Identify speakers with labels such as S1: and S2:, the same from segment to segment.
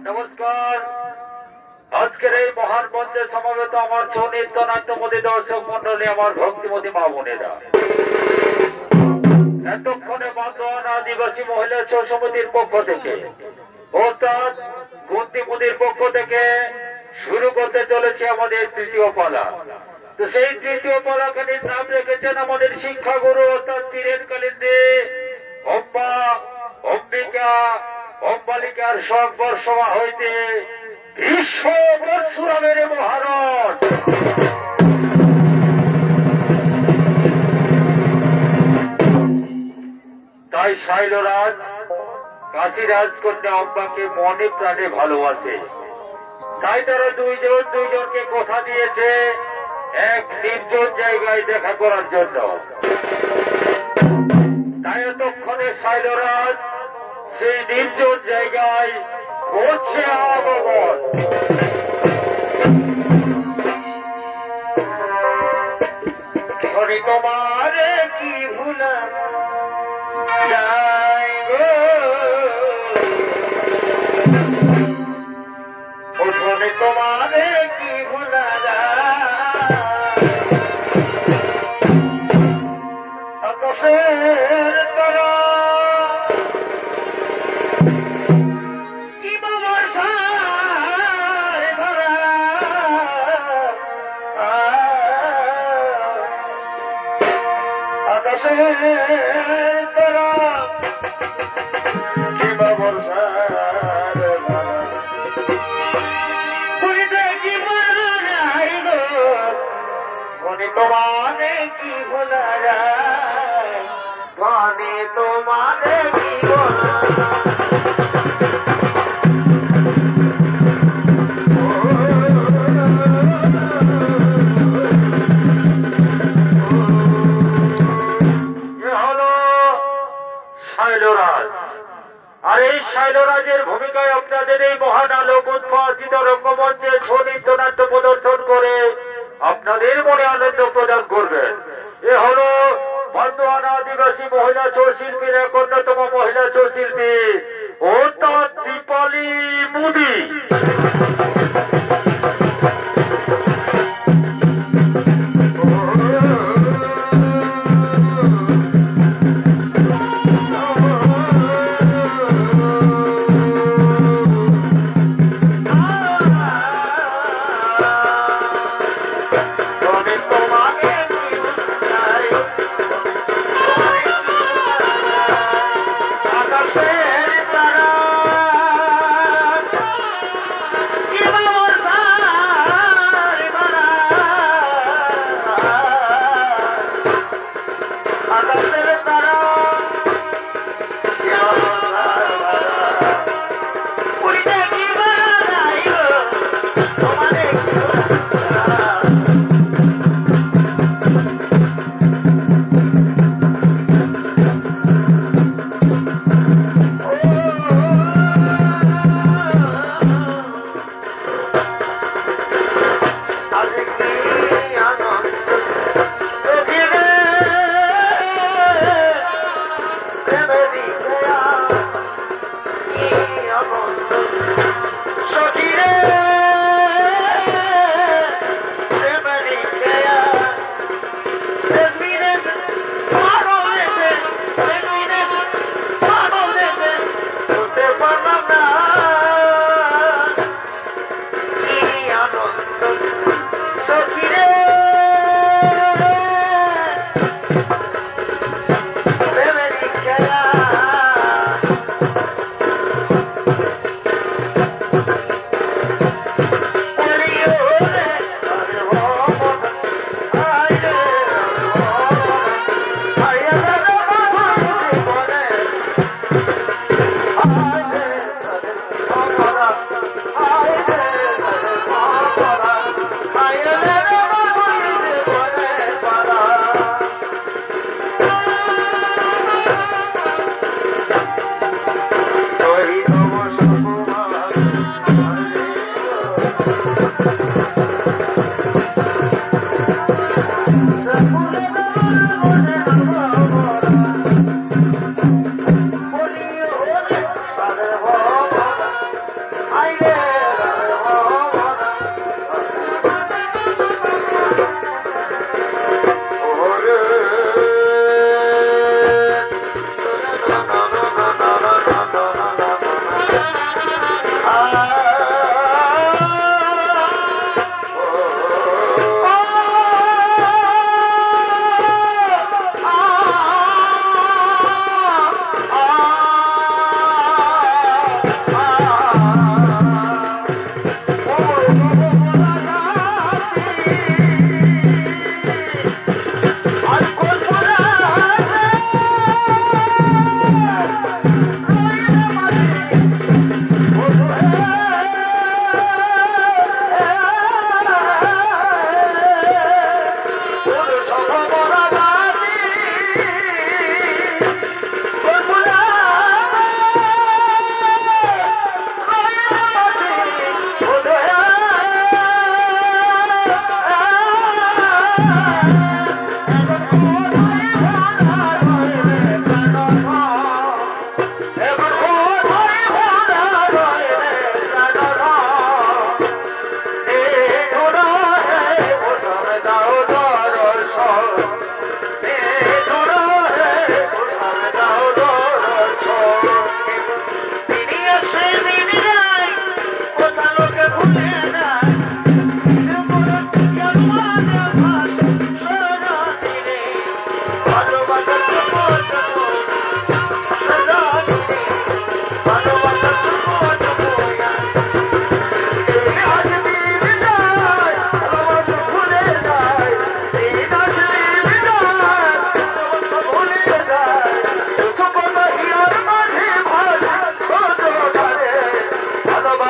S1: নমস্কার। আজকের এই মহান মঞ্চে সমবেত আমার সৌনিত্য নাট্যমতী দর্শক মন্ডলী, আমার ভক্তিমতী মা বোনেরা, এতক্ষণে বান্দোয়ান আদিবাসী মহিলা ছৌ সমিতির পক্ষ থেকে অর্থাৎ কুন্তিমতির পক্ষ থেকে শুরু করতে চলেছে আমাদের তৃতীয় পালা। তো সেই তৃতীয় পালাখানির নাম রেখেছেন আমাদের শিক্ষাগুরু অর্থাৎ বীরেন কালিন্দী অম্বা অম্বিকা অম্বালিকার সকবর সভা হইতে বিশ্ব পরশুরামের মহারথ তাই শৈলরাজ কাশীরাজ কন্যা অম্বাকে মনে প্রাণে ভালোবাসে। তাই তারা দুইজনকে কথা দিয়েছে এক নির্জন জায়গায় দেখা করার জন্য। তাই এতক্ষণে শৈলরাজ সেই নির্জন জায়গায় করছে আগমন। তোমারে কি ভুলা যায় গো, ওঠনে তোমারে কি ভুলা যায়, আকাশের তারা কি বাবার সার ধরা, আকাশের তারা কি বাবার সার ধরা, তুই দেখি মারাই গো, ধনে তোমারে কি ভোলা যায়, ধনে তোমারে কি ভোলা যায়। শৈলরাজ, আর এই শৈলরাজের ভূমিকায় আপনাদের এই মহান আলোক উদ্ভাসিত রঙ্গমঞ্চে ছৌ নৃত্য নাট্য প্রদর্শন করে আপনাদের মনে আনন্দ প্রদান করবেন। এ হল বান্দোয়ান আদিবাসী মহিলা ছৌ শিল্পীর এক অন্যতম মহিলা ছৌ শিল্পী অর্থাৎ দীপালি মুদি।
S2: কি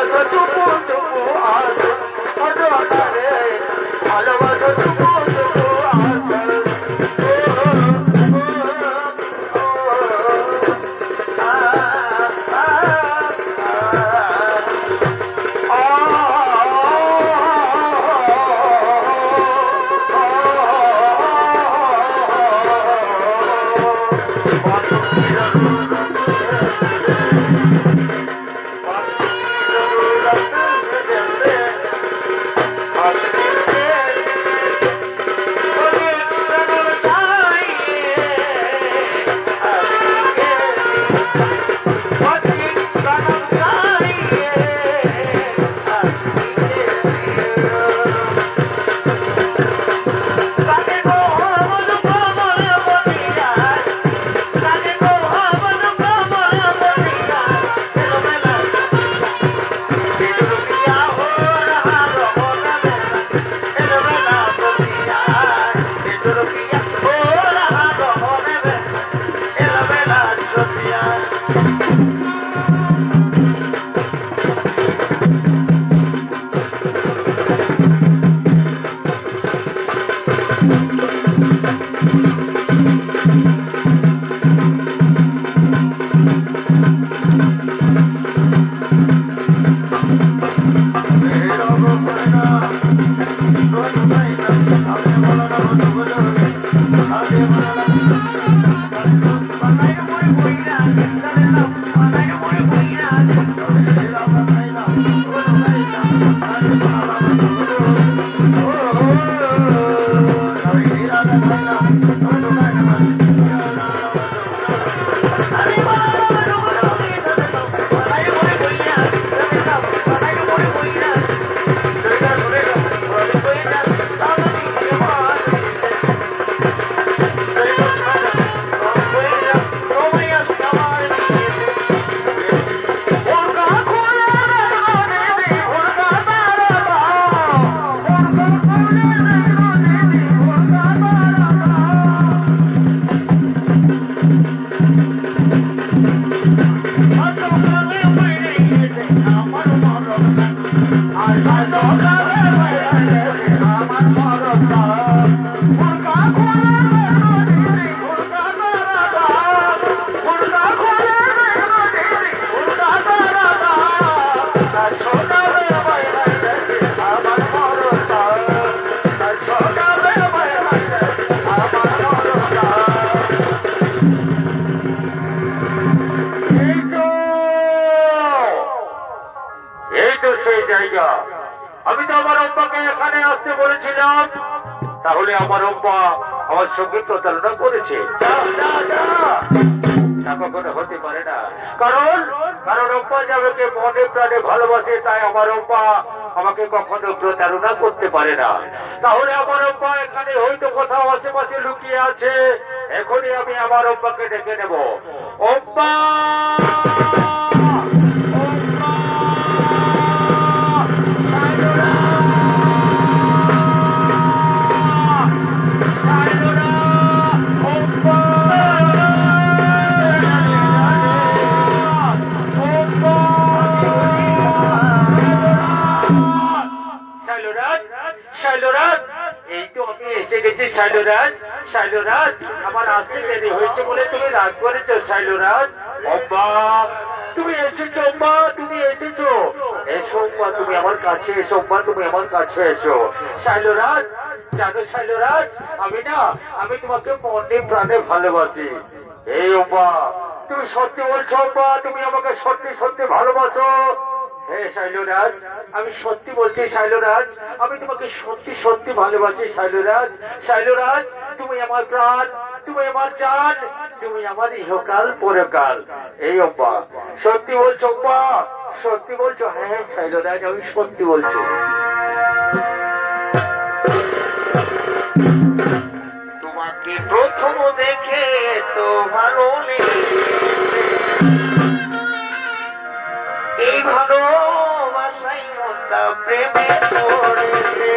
S1: ভালোবাসা চুপু চুপু আসে সজনারে ভালোবাসা চুপু চুপু আসে আমি তো আমার অব্বাকে এখানে আসতে বলেছিলাম, তাহলে আমার অব্বা আমার সঙ্গে প্রতারণা করেছে। তা কখনো হতে পারে না, কারণ অব্বা যাকে মনে প্রাণে ভালোবাসে, তাই আমার অব্বা আমাকে কখনো প্রতারণা করতে পারে না। তাহলে আমার অব্বা এখানে হয়তো কোথাও আশেপাশে লুকিয়ে আছে। এখনই আমি আমার অব্বাকে ডেকে নেব। অব্বা, শাইলরাজ, আমার আসতে দেরি হয়েছে বলে তুমি রাগ করেছো। শাইলরাজ, অম্মা তুমি এসেছো, অম্মা তুমি এসেছো, এসো অম্মা, তুমি আমার কাছে এসো, অম্মা তুমি আমার কাছে এসো। শাইলরাজ, জানো শাইলরাজ, আমি তোমাকে মনে প্রাণে ভালোবাসি। এই অম্মা, তুমি সত্যি বলছো অম্মা, তুমি আমাকে সত্যি সত্যি ভালোবাসো? হ্যাঁ শাইলরাজ, আমি সত্যি বলছি শাইলরাজ, আমি তোমাকে সত্যি সত্যি ভালোবাসি শাইলরাজ। শাইলরাজ, তুমি আমার প্রাণ, তুমি আমার জান, তুমি আমার ইহকাল পরকাল। এই অব্বা, সত্যি বলছো অব্বা, সত্যি বলছো? হ্যাঁ শাইলরাজ, আমি সত্যি বলছি। তোমাকে প্রথম দেখে তো ভালো লেগেছে, এই ভালোবাসাই মনটা প্রেমে পড়েছে।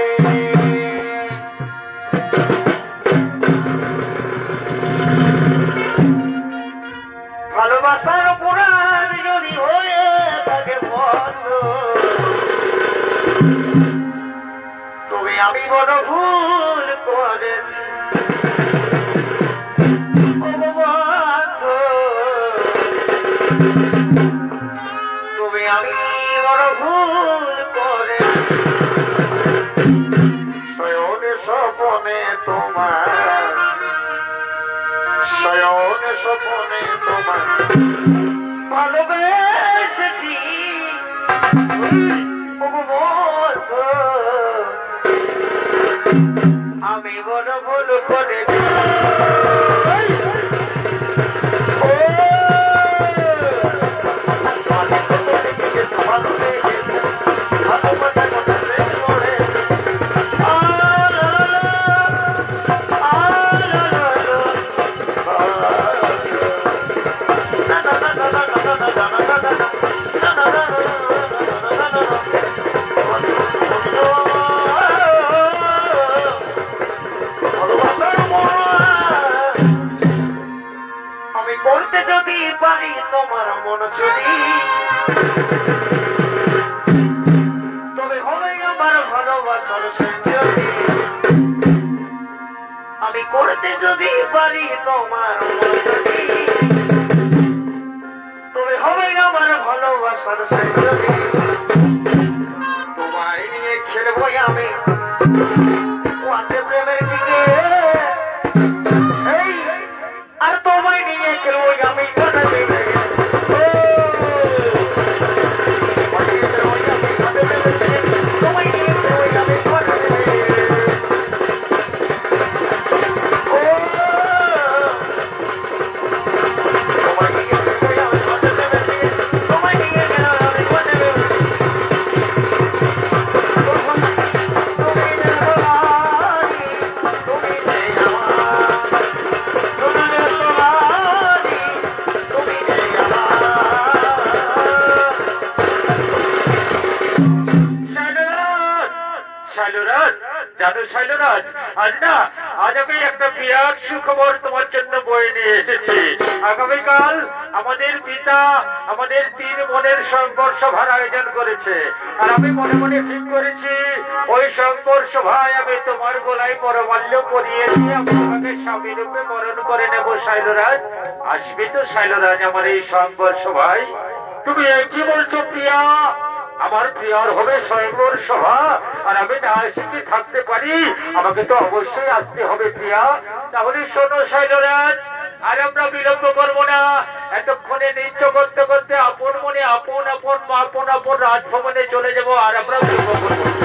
S1: ভালোবাসার পুরাণ যদি হয়ে থাকে বন্ধ, আমি বড় ভুল করেছি তুমি আমি বড় ভুল করে শয়নে স্বপনে তোমার শয়নে স্বপনে তোমার ভালোবেসেছি আমি বড় ভুল করেছি তোমার মন চুরি তবে হবে আমার ভালোবাসার সেঞ্চুরি আমি করতে যদি পারি তোমার মন চুরি তবে হবে আমার ভালোবাসার সেঞ্চুরি তোমায় নিয়ে খেলবো আমি প্রেমের দিকে আর তোমায় নিয়ে খেলবো আমি শৈলরাজ আজ না আজ আমি একটা বিরাট সুখবর তোমার জন্য বয়ে নিয়ে এসেছি আগামীকাল আমাদের পিতা আমাদের 3 বোনের সংবর সভার আয়োজন করেছে আর আমি মনে মনে ঠিক করেছি ওই সংবর সভায় আমি তোমার গলায় পরমাল্য পরিয়ে দিয়ে আমি তোমাকে স্বামী রূপে বরণ করে নেব শৈলরাজ আসবে তো শৈলরাজ আমার এই সংবর সভায় তুমি কি বলছো প্রিয়া আমার প্রিয়র হবে স্বয়ংবর সভা আর আমি না এসে থাকতে পারি আমাকে তো অবশ্যই আসতে হবে প্রিয়া তাহলে শোনো শৈলরাজ আর আমরা বিলম্ব করবো না এতক্ষণে নৃত্য করতে করতে আপন মনে আপন আপন রাজভবনে চলে যাবো আর আমরা বিলম্ব করবো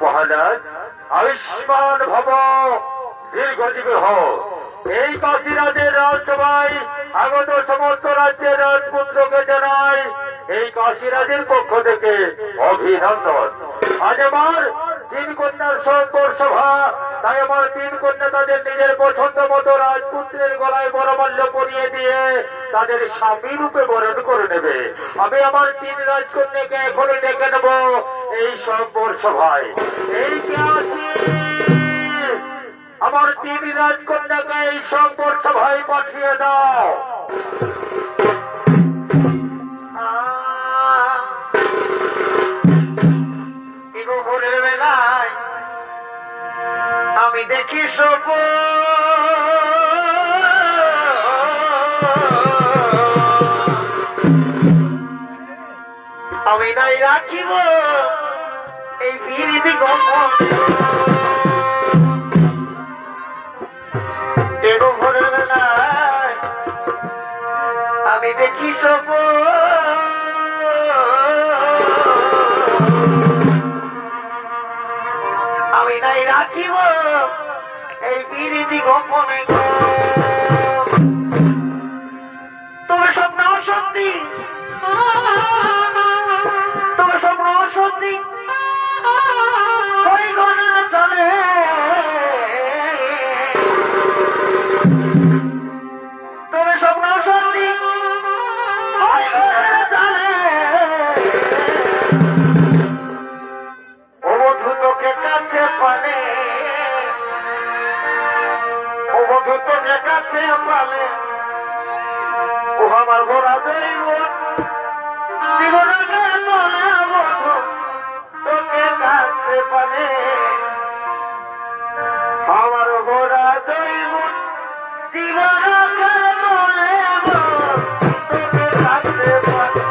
S1: মহারাজ আয়ুষ্মান ভব দীর্ঘজীবী হও। এই কাশীরাজের রাজসভায় আগত সমস্ত রাজ্যের রাজপুত্রকে জানাই এই কাশীরাজের পক্ষ থেকে অভিনন্দন। আজ আমার 3 কন্যার সম্পর সভা, তাই আমার 3 কন্যা তাদের নিজের পছন্দ মতো রাজপুত্রের গলায় বরমাল্য পরিয়ে দিয়ে তাদের স্বামী রূপে বরণ করে নেবে। আমি আমার 3 রাজকন্যাকে এখনই ডেকে নেব এই সম্পর সভায়। এই কে আছি আমার 3 রাজকন্যাকে এই সম্পর সভায় পাঠিয়ে দাও।
S2: ভোরের বেলায় আমি দেখি সব আমি নাই রাখিব এই বিরিতি গোপন। ভোরের বেলায় আমি দেখি সব আমি নাই রাখিব এই বিরিতি গোপনে। তবে স্বপ্ন অসত্যি, তবে স্বপ্ন অসত্যি ওই ঘটনা চলে। তবে স্বপ্ন অসত্যি ওই ঘটনা চলে। অবধূতকে কাছে পালে, অবধূতকে কাছে পালে ও আমার ঘোরা যাইব জীবনকে বলে বধূ তোকে কাছে পালে আমার ঘোরা যাইব জীবনকে বলে তোকে কাছে পালে।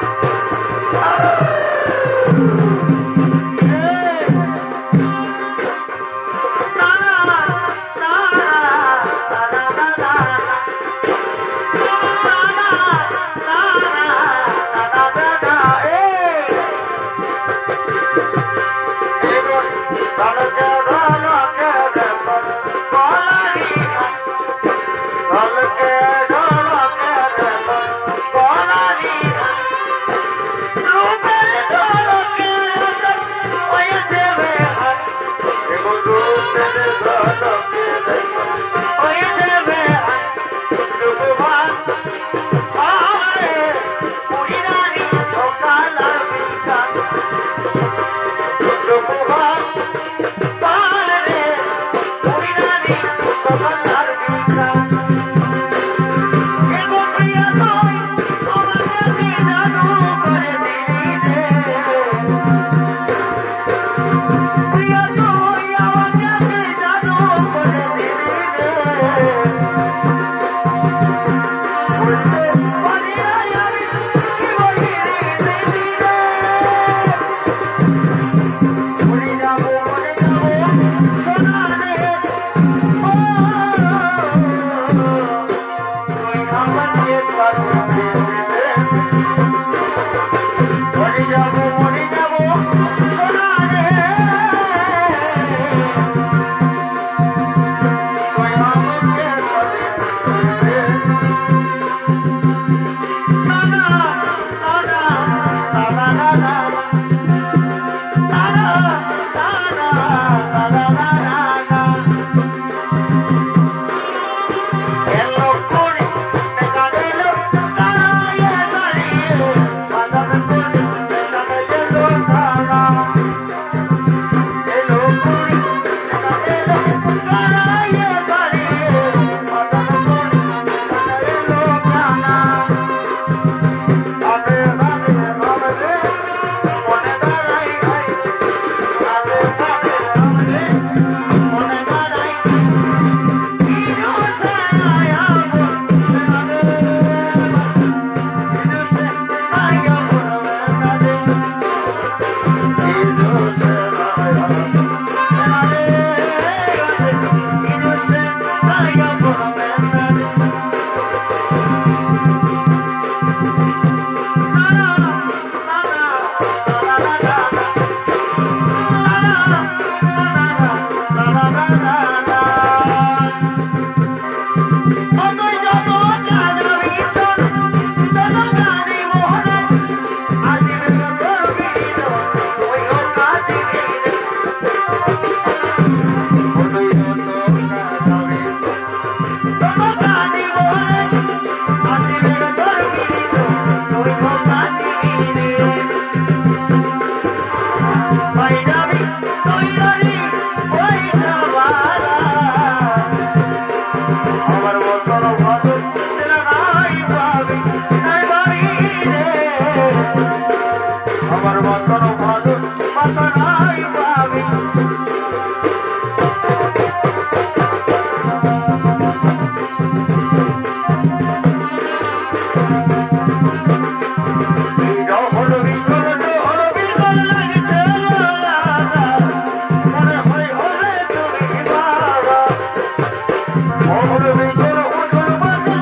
S2: Oh,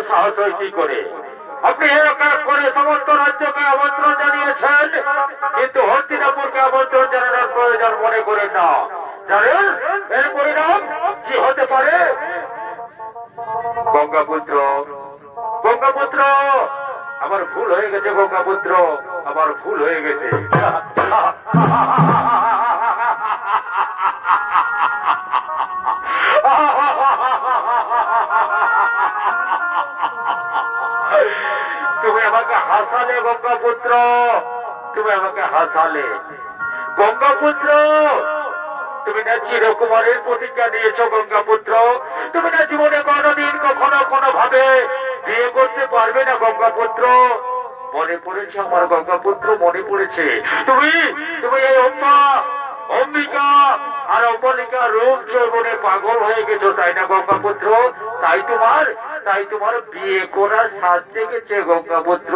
S1: সাহস হয় কি করে? আপনি এক এক করে সমস্ত রাজ্যকে আমন্ত্রণ জানিয়েছেন, কিন্তু হস্তিনাপুরকে আমন্ত্রণ জানানোর প্রয়োজন মনে করেন না। জানেন এর পরিণাম কি হতে পারে? গঙ্গাপুত্র, গঙ্গাপুত্র, আমার ভুল হয়ে গেছে গঙ্গাপুত্র, আমার ভুল হয়ে গেছে। তুমি আমাকে হাসালে গঙ্গাপুত্র, তুমি আমাকে হাসালে গঙ্গাপুত্র। তুমি না চিরকুমারের প্রতিজ্ঞা নিয়েছো গঙ্গাপুত্র, তুমি না জীবনে কোনোদিন কখনো কোনো ভাবে বিয়ে করতে পারবে না গঙ্গাপুত্র। মনে পড়েছে আমার গঙ্গাপুত্র, মনে পড়েছে। তুমি তুমি এই অম্বিকা আর অম্বলিকা রূপ যৌবনে পাগল হয়ে গেছো, তাই না গঙ্গাপুত্র? তাই তোমার বিয়ে করার সাজ জেগেছে গঙ্গাপুত্র।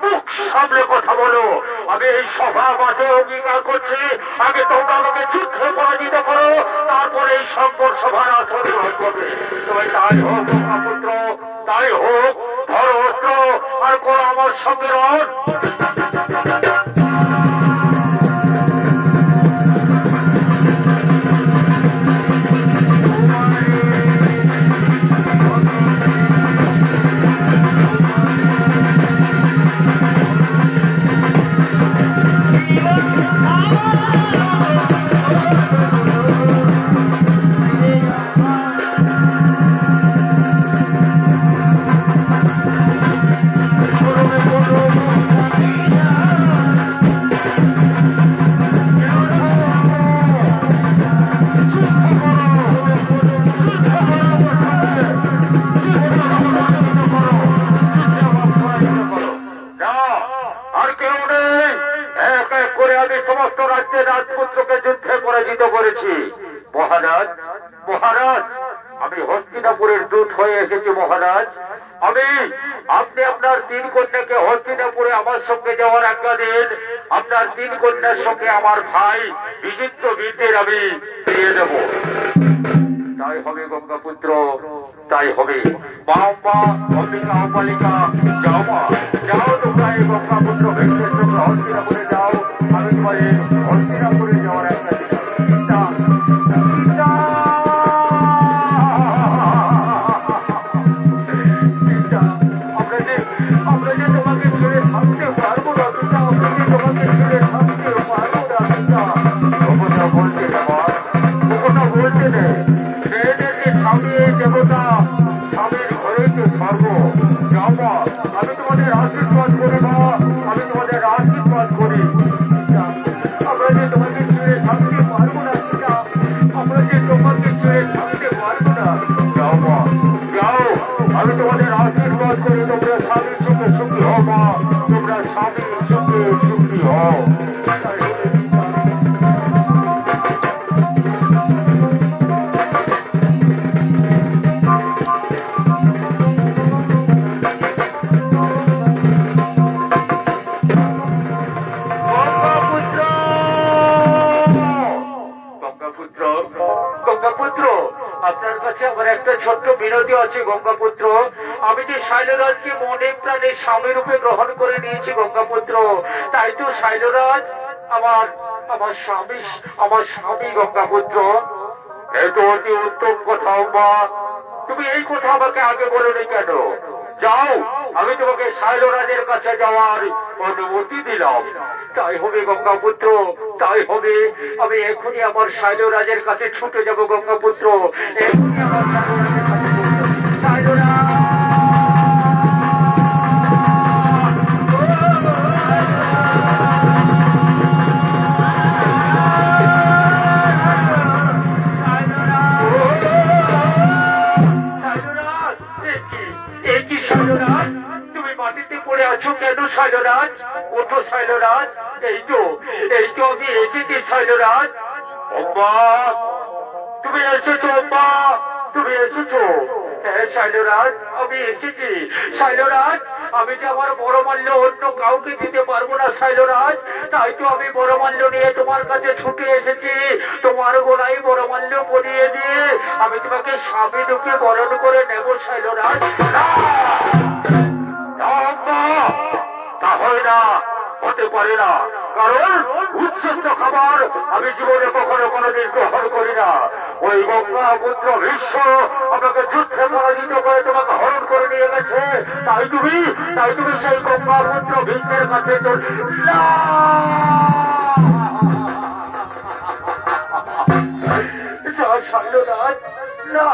S1: মুখ সামনে কথা বলো। আমি এই সভা মাঠে অঙ্গীকার করছি, আগে তোমরা আমাকে যুদ্ধে পরাজিত করো, তারপরে এই সম্পদ সভার আসন গ্রহণ করবে। তবে তাই হোক গঙ্গাপুত্র, তাই হোক। ধরো অস্ত্র আর করো আমার সঙ্গে রণ। রাজপুত্রকে যুদ্ধে পরাজিত করেছি। মহারাজ, মহারাজ, আমি হস্তিনাপুরের দূত হয়ে এসেছি মহারাজ। আপনি আপনার 3 কন্যাকে হস্তিনাপুরে আমার সঙ্গে যাওয়ার আজ্ঞা দিন। আপনার 3 কন্যার সঙ্গে আমার ভাই বিচিত্রবীর্যের আমি দিয়ে দেব। তাই হবে গঙ্গাপুত্র, তাই হবে। মা অম্বিকা অম্বালিকা, যাও মা, যাও তোমরা এই গঙ্গাপুত্র ভেঙ্গের সঙ্গে হস্তিনাপুরে যাও। আমি তোমাদের হস্তিনাপুরে যাওয়ার একটা আমরা যে তোমাকে ছেড়ে থাকতে পারবো না, তোমাকে ছেড়ে থাকতে পারবো না। কথা বলতে নেই, কথা বলতে নেই। স্বামী দেবতা, স্বামীর ঘরেই তো স্বর্গ। যাও মা, আমি তোমাদের আশীর্বাদ করি মা, আমি তোমাদের আশীর্বাদ করি। আমরা যে তোমাকে ছেড়ে থাকতে পারবো না, আমরা যে তোমাকে ছেড়ে থাকতে পারবো না। যাও মা, যাও, আমি তোমাদের আশীর্বাদ করি। তোমরা স্বামীর সুখে সুখী হও মা, তোমরা স্বামীর সুখে সুখী হও। আপনার কাছে আমার একটা ছোট্ট বিনতি আছে গঙ্গাপুত্র। আমি যে শৈলরাজকে মনে প্রাণে স্বামী রূপে গ্রহণ করে নিয়েছি গঙ্গাপুত্র, তাই তো শৈলরাজ আমার স্বামী গঙ্গাপুত্র। এই তো অতি উত্তম কথা মা, তুমি এই কথা আমাকে আগে বলোনি কেন? যাও, আমি তোমাকে শৈলরাজের কাছে যাওয়ার অনুমতি দিলাম। তাই হবে গঙ্গাপুত্র, তাই হবে। আমি এখনই আমার শৈলরাজের কাছে ছুটে যাব গঙ্গাপুত্র, এখনই আমার শৈলরাজ। শৈলরাজ, তুমি মাটিতে পড়ে আছো কেন শৈলরাজ? ওঠো শৈলরাজ, এই তো আমি এসেছি শৈলরাজ। অম্বা, তুমি এসেছো অম্বা, তুমি এসেছো। হ্যাঁ শৈলরাজ, আমি এসেছি শৈলরাজ। আমি যে আমার বড়মাল্য অন্য কাউকে দিতে পারবো না শৈলরাজ, তাই তো আমি বড়মাল্য নিয়ে তোমার কাছে ছুটে এসেছি। তোমার গোড়ায় বড়মাল্য পরিয়ে দিয়ে আমি তোমাকে স্বামী ঢুকে বরণ করে নেব শৈলরাজ। তা হয় না, হতে পারে না, কারণ উচ্ছেদ খাবার আমি জীবনে কখনো কোনোদিন গ্রহণ করি না। ওই গঙ্গা পুত্র ভীষ্ম আমাকে যুদ্ধে পরাজিত করে তোমাকে হরণ করে নিয়ে গেছে, তাই তুমি সেই গঙ্গা পুত্র ভীষ্মের কাছে শৈলরাজ না,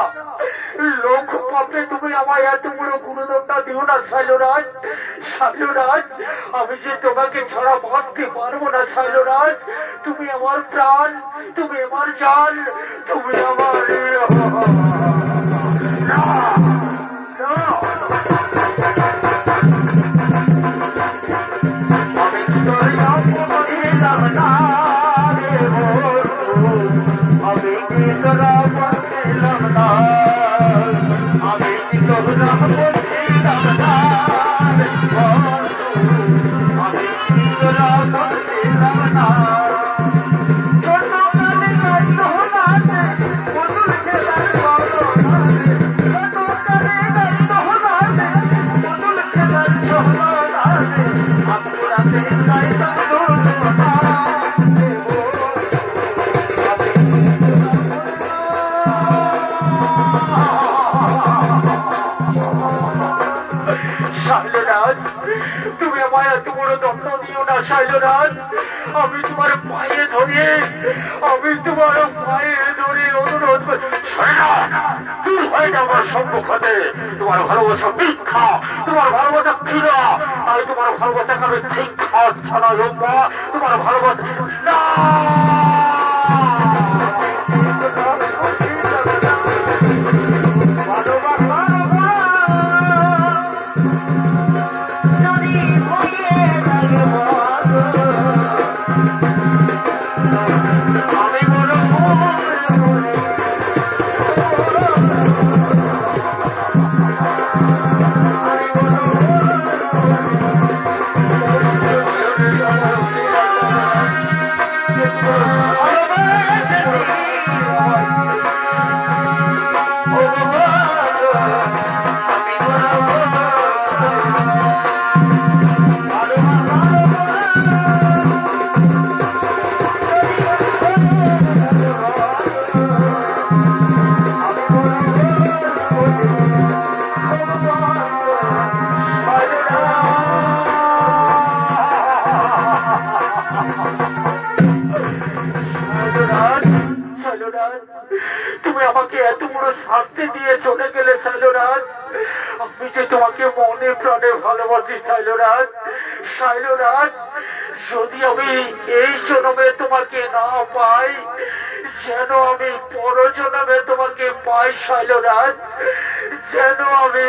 S1: লোক পাপে তুমি আমায় এত বড় গুরুদণ্ডা দিও না শৈলরাজ। শৈলরাজ, আমি যে তোমাকে ছাড়া বাঁচতে পারবো না শৈলরাজ। তুমি আমার প্রাণ, তুমি আমার জান, তুমি আমার শৈলরাজ, আমি তোমার পায়ে ধরে অনুরোধ করি, তুই হয় না আমার সম্মুখে। তোমার ভালোবাসা মিথ্যা, তোমার ভালোবাসা ক্ষীরা, তাই তোমার ভালোবাসাকে আমি ঠিক ছাড়া তোমার ভালোবাসা না। তুমি আমাকে এত বড় শাস্তি দিয়ে চলে গেলে শৈলরাজ। আমি যে তোমাকে মনে প্রাণে ভালোবাসি শৈলরাজ। শৈলরাজ, যদি আমি এই জন্মে তোমাকে না পাই, যেন আমি পর জন্মে তোমাকে পাই শৈলরাজ, যেন আমি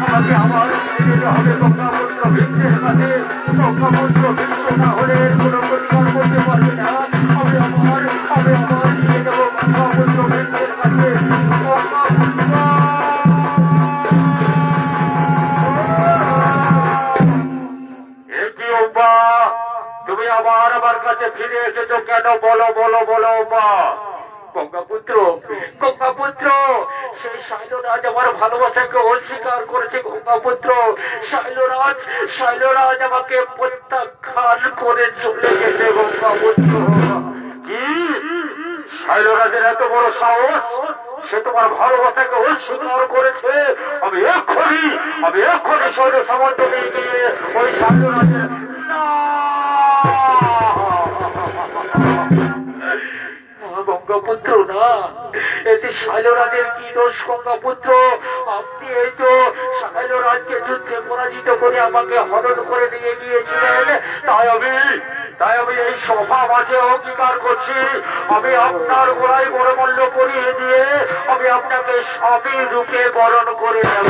S1: আমাকে আমার হবে গঙ্গাপুত্র ভীষ্মের কাছে। গঙ্গাপুত্র ভীষ্ম না হলে কোনো প্রতিকার করতে পারবে না। আমি আমার নিয়ে যাবো গঙ্গাপুত্র ভীষ্মের কাছে। তুমি আমার কাছে ফিরে এসেছো কেন? বলো বলো বলো মা। গঙ্গাপুত্র, গঙ্গাপুত্র, সেই শৈলরাজ আমার ভালোবাসাকে অস্বীকার করেছে। গঙ্গাপুত্র, শৈলরাজ আমাকে প্রত্যাখ্যান করে চলে গেছে। গঙ্গাপুত্র, কি শৈলরাজের এত বড় সাহস? সে তোমার ভালোবাসাকে অস্বীকার করেছে। আমি এক্ষুনি সৈন্য সামন্ত নিয়ে গিয়ে ওই শৈলরাজের গঙ্গাপুত্র না, এতে শৈলরাজের কি দোষ গঙ্গাপুত্র? আপনি এই তো শৈলরাজকে যুদ্ধে পরাজিত করে আমাকে হরণ করে নিয়ে গিয়েছিলেন। তাই আমি এই সভা মাঝে অঙ্গীকার করছি, আমি আপনার গোড়ায় বড়মূল্য পরিয়ে দিয়ে আমি আপনাকে স্বামীর রূপে বরণ করে নেব।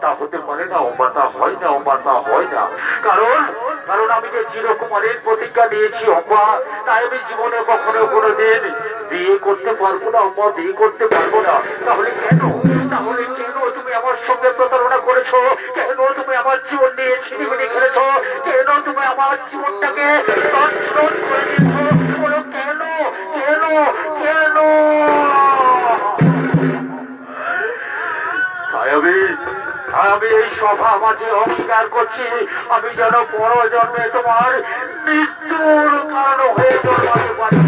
S1: তা হতে পারে না ওমা, তা হয় না ওমা, তা হয় না। কারণ আমি যে চিরকুমারের প্রতিজ্ঞা দিয়েছি ওমা, তাই আমি জীবনে কখনো কোনোদিন বিয়ে করতে পারবো না ওমা, বিয়ে করতে পারবো না। তাহলে কেন তুমি আমার সঙ্গে প্রতারণা করেছো? কেন তুমি আমার জীবন নিয়ে ছিনিমিনি খেলেছো? কেন তুমি আমার জীবনটাকে তছনছ করে দিয়েছো? বলো কেন কেন কেন? আমি এই সভা মাঝে অঙ্গীকার করছি, আমি যেন পর জন্মে তোমার মৃত্যুর কারণ হয়ে জন্মাতে পারি।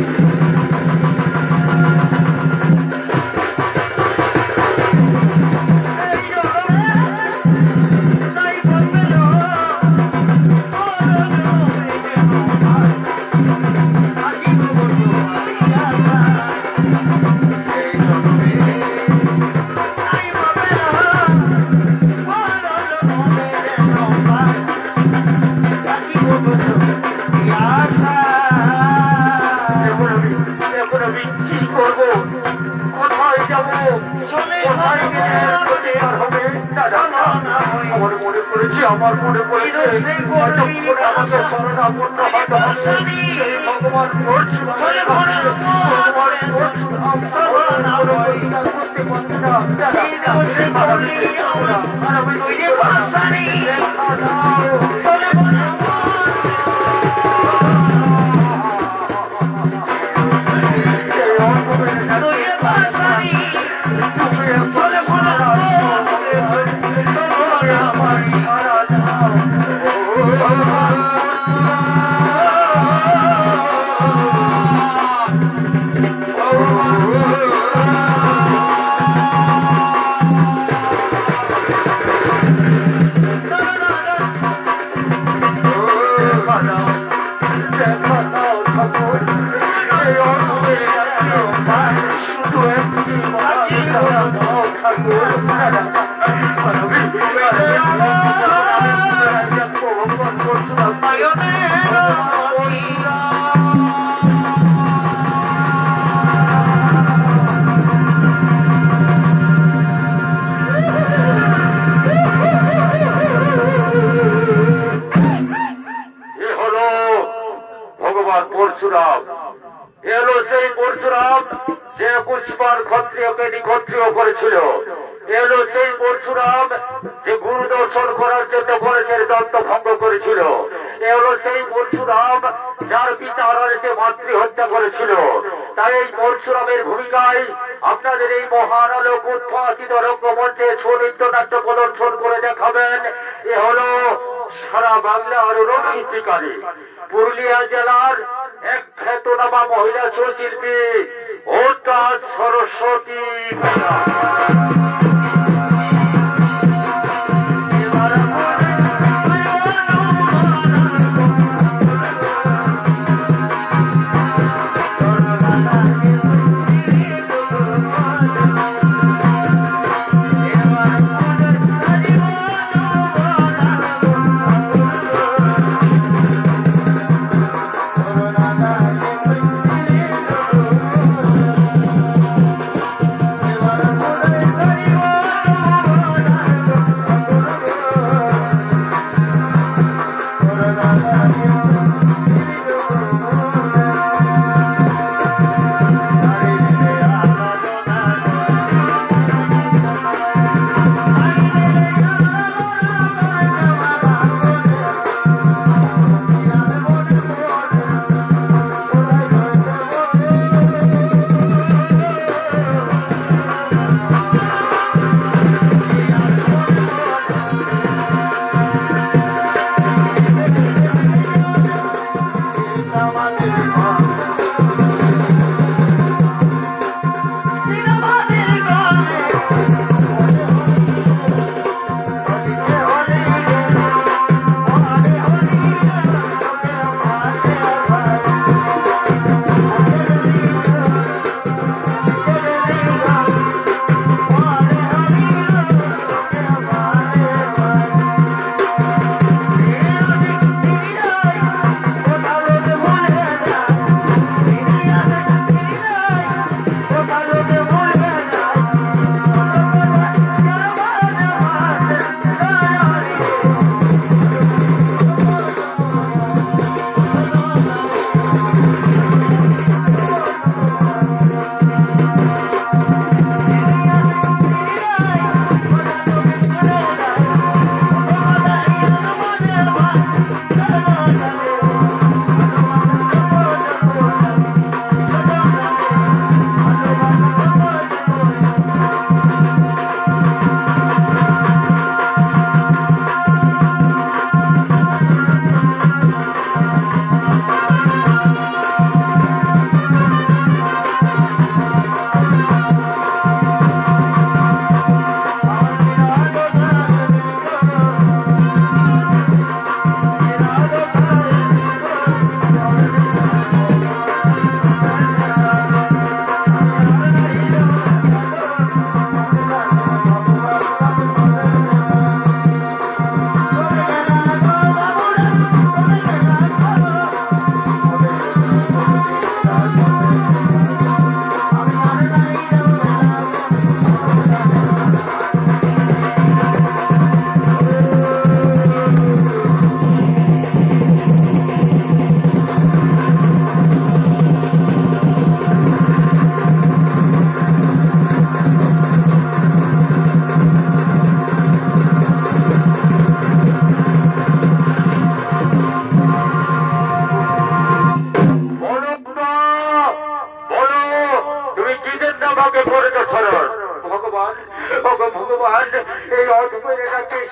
S1: আমার মনে পড়েছে আমাকে শরণাপন্ন হতে হবে সেই ভগবান করতে পারছি পরশুরাম এলো সেই পরশুরাম যে পুষ্পার ক্ষত্রিয়কে নিক্ষত্রিয় করেছিল। এলো সেই পরশুরাম যে গুরু দর্শন করার জন্য গণেশের দত্ত ভঙ্গ করেছিল। এলো সেই পরশুরাম যার পিতা আড়ালেতে মাতৃ হত্যা করেছিল। তাই এই পরশুরামের ভূমিকায় আপনাদের এই মহান আলোক উদ্ভাসিত রঙ্গমঞ্চে সুনৃত্য নাট্য প্রদর্শন করে দেখাবেন। এ হলো সারা বাংলার রক্ষিত্রী পুরুলিয়া জেলার এক খ্যাতনামা মহিলা সুশিল্পী ওস্তাদ সরস্বতী।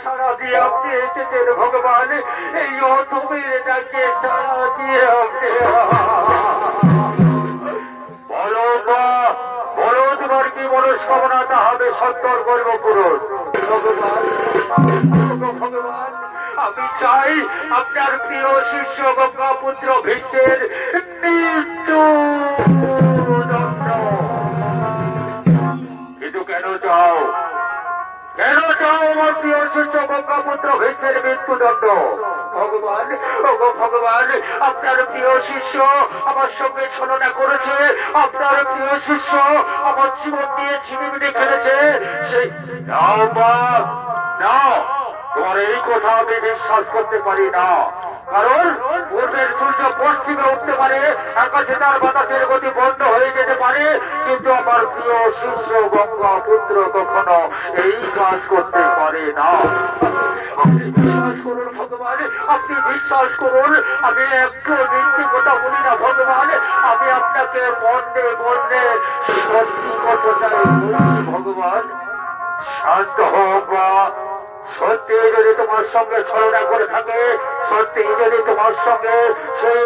S1: সাড়া দিয়ে আপনি এসেছেন ভগবান, এই অধমের ডাকে সাড়া দিয়ে আপনি বলো মা, বলো তোমার কি মনস্কামনা তাহাবে সত্তর করব পুরুষ। ভগবান, ভগবান, আমি চাই আপনার প্রিয় শিষ্য গঙ্গাপুত্র ভীষ্মের মৃত্যু। কিন্তু কেন চাও, কেন চাও আমার প্রিয় শিষ্য গঙ্গাপুত্র ভীষ্মের মৃত্যুদণ্ড? ভগবান, ওগো ভগবান, আপনার প্রিয় শিষ্য আমার সঙ্গে ছলনা করেছে, আপনার প্রিয় শিষ্য আমার জীবন দিয়ে ছিনিমিনি খেলেছে। সেই নাও মা, নাও, তোমার এই কথা আমি বিশ্বাস করতে পারি না। কারণ পূর্বের সূর্য পশ্চিমে উঠতে পারে, আকাশে তার বাতাসের গতি বন্ধ হয়ে যেতে পারে, কিন্তু আমার প্রিয় শিষ্য গঙ্গা পুত্র কখনো এই কাজ করতে পারে না। আপনি বিশ্বাস করুন ভগবান, আপনি বিশ্বাস করুন, আমি একটু মিথ্যে কথা বলি না ভগবান, আমি আপনাকে মনে মনে সত্যি কথাটাই বলছি ভগবান। শান্ত হোক বা, সত্যি যদি তোমার সঙ্গে ছলনা করে থাকে, সত্যি যদি তোমার সঙ্গে সেই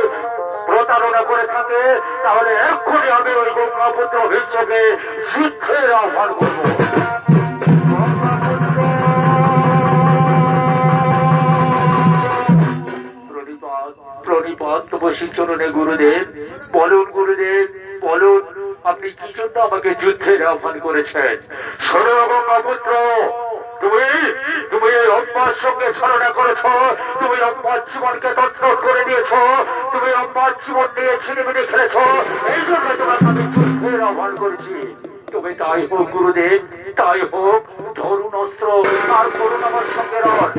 S1: প্রতারণা করে থাকে, তাহলে এক্ষুনি আমি ওই গঙ্গাপুত্র ভীষ্মকে যুদ্ধের আহ্বান করব। প্রণিপাত তপস্বী চরণে গুরুদেব। বলুন গুরুদেব, বলুন আপনি কি জন্য আমাকে যুদ্ধের আহ্বান করেছেন? শোনো গঙ্গাপুত্র, তুমি তুমি এই অম্বার সঙ্গে ছলনা করেছ, তুমি অম্বার জীবনকে তৎপর করে দিয়েছ, তুমি অম্বার জীবন নিয়ে ছিনিমিনি খেলেছ, এই জন্য তোমাকে আমি যুদ্ধের আহ্বান করেছি। তবে তাই হোক গুরুদেব, তাই হোক, ধরুন অস্ত্র আর করুন আমার সঙ্গে রণ।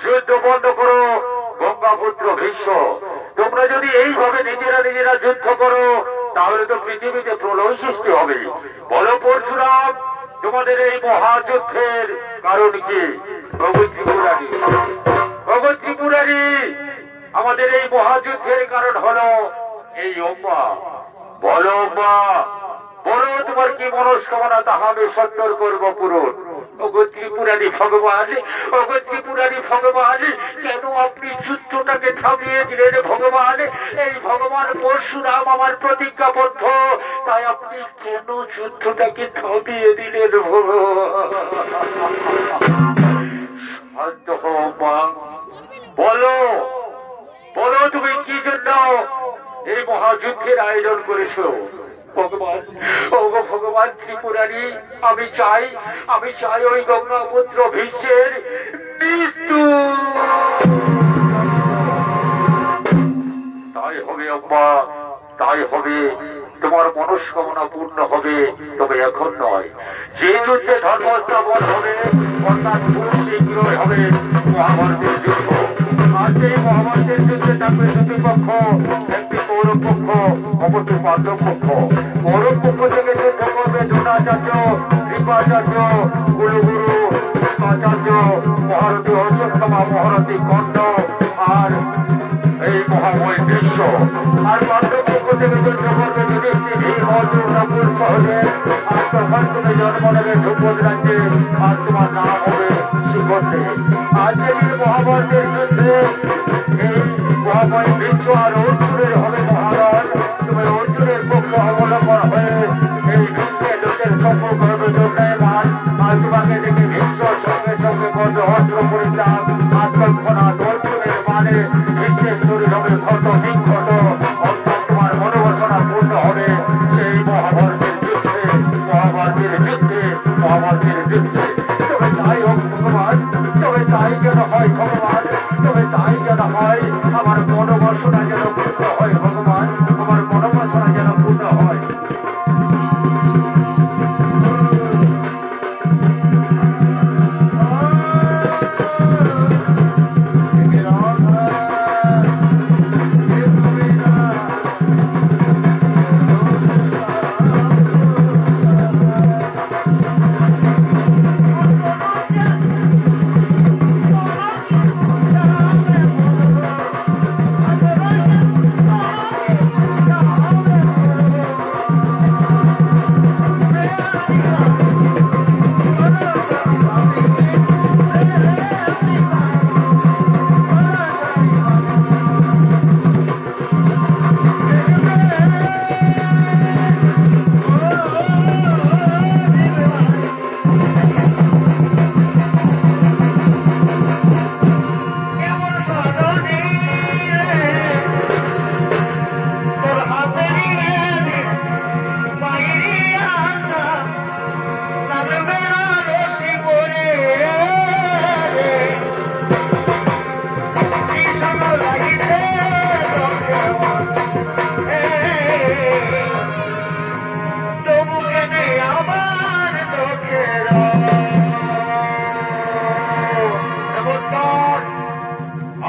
S1: যুদ্ধ বন্ধ করো গঙ্গাপুত্র ভীষ্ম। তোমরা যদি এইভাবে নিজেরা নিজেরা যুদ্ধ করো, তাহলে তো পৃথিবীতে প্রলয় সৃষ্টি হবে। বলো পরশুরাম, তোমাদের এই মহাযুদ্ধের কারণ কি? ভগবত ত্রিপুরারি, ভগবত ত্রিপুরারি, আমাদের এই মহাযুদ্ধের কারণ হলো এই অম্বা। বলো অম্বা, বলো তোমার কি মনস্কামনা, তাহা আমি সত্তর করব পূরণ। ত্রিপুরারি ভগবান, ত্রিপুরারি ভগবান, কেন আপনি যুদ্ধটাকে থামিয়ে দিলেন ভগবান? এই ভগবান পরশুরাম আমার প্রতিজ্ঞাবদ্ধ, তাই আপনি কেন যুদ্ধটাকে থামিয়ে দিলেন ভগবান? শান্ত হও মা, বলো, বলো তুমি কি জন্য এই মহাযুদ্ধের আয়োজন করেছো? ভগবান, ওগো ভগবান ত্রিপুরারি, আমি চাই ওই গঙ্গাপুত্র ভীষ্মের মৃত্যু। তাই হবে অম্বা, তাই হবে, তোমার মনস্কামনা পূর্ণ হবে, তবে এখন নয়। যে যুদ্ধে ধর্ম স্থাপন হবে অর্থাৎ খুব শীঘ্রই হবে মহাভারতের যুদ্ধ। আর সেই মহাভারতের যুদ্ধে থাকবে দুটি পক্ষ, একটি কৌরব পক্ষ, অপরটি পাণ্ডব পক্ষ। কৌরব পক্ষ থেকে যুদ্ধ করবে দ্রোণাচার্য, কৃপাচার্য, কুলগুরু, কৃপাচার্য, মহারথী অশ্বত্থামা, মহারথী কর্ণ আর এই মহাময় বিশ্ব। আর পাণ্ডব পক্ষ থেকে যুদ্ধ করবে যুধিষ্ঠির, ভীম, অর্জুন, নকুল, সহদেব। আর তখন তুমি জন্ম নেবে ধ্রুপদ রাজ্যে, আর তোমার নাম হবে সুগন্ধে। আজকের এই মহাভারতের যুদ্ধে এই মহাময় বিশ্ব আর অর্জুনের হবে মহারণ। তুমি অর্জুনের পক্ষ অবলম্বন হয়ে এই বিশ্বের লোকের সম্পর্ক হবে যোগায়মান। আর তোমাকে দেখে বিশ্ব সঙ্গে সঙ্গে করবে অস্ত্র পরিত্যাগ, আত্মক্ষণাৎ অর্জুনের মানে বিশ্বের শরীর হবে ক্ষত বিক্ষত, অর্থাৎ তোমার মনোবাসনা পূর্ণ হবে সেই মহাভারতের যুদ্ধে, মহাভারতের যুদ্ধে, মহাভারতের যুদ্ধে। তবে তাই হোক ভগবান, তবে তাই যেন হয় ভগবান, তবে তাই যেন হয়। আমার মনোবাসনা যেন পূর্ণ হয় ভগবান, আমার মনোবাসনা যেন পূর্ণ হয়।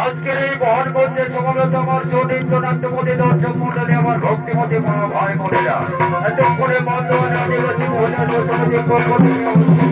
S1: আজকের এই মহান মঞ্চে সমবেত আমার সুদীপ্ত নাট্যমতি দর্শক মন্ডলী, আমার ভক্তিমতী ভাই বোনেরা, এতক্ষণে বর্তমানে আদিবাসী মহিলা সমিতির পক্ষ থেকে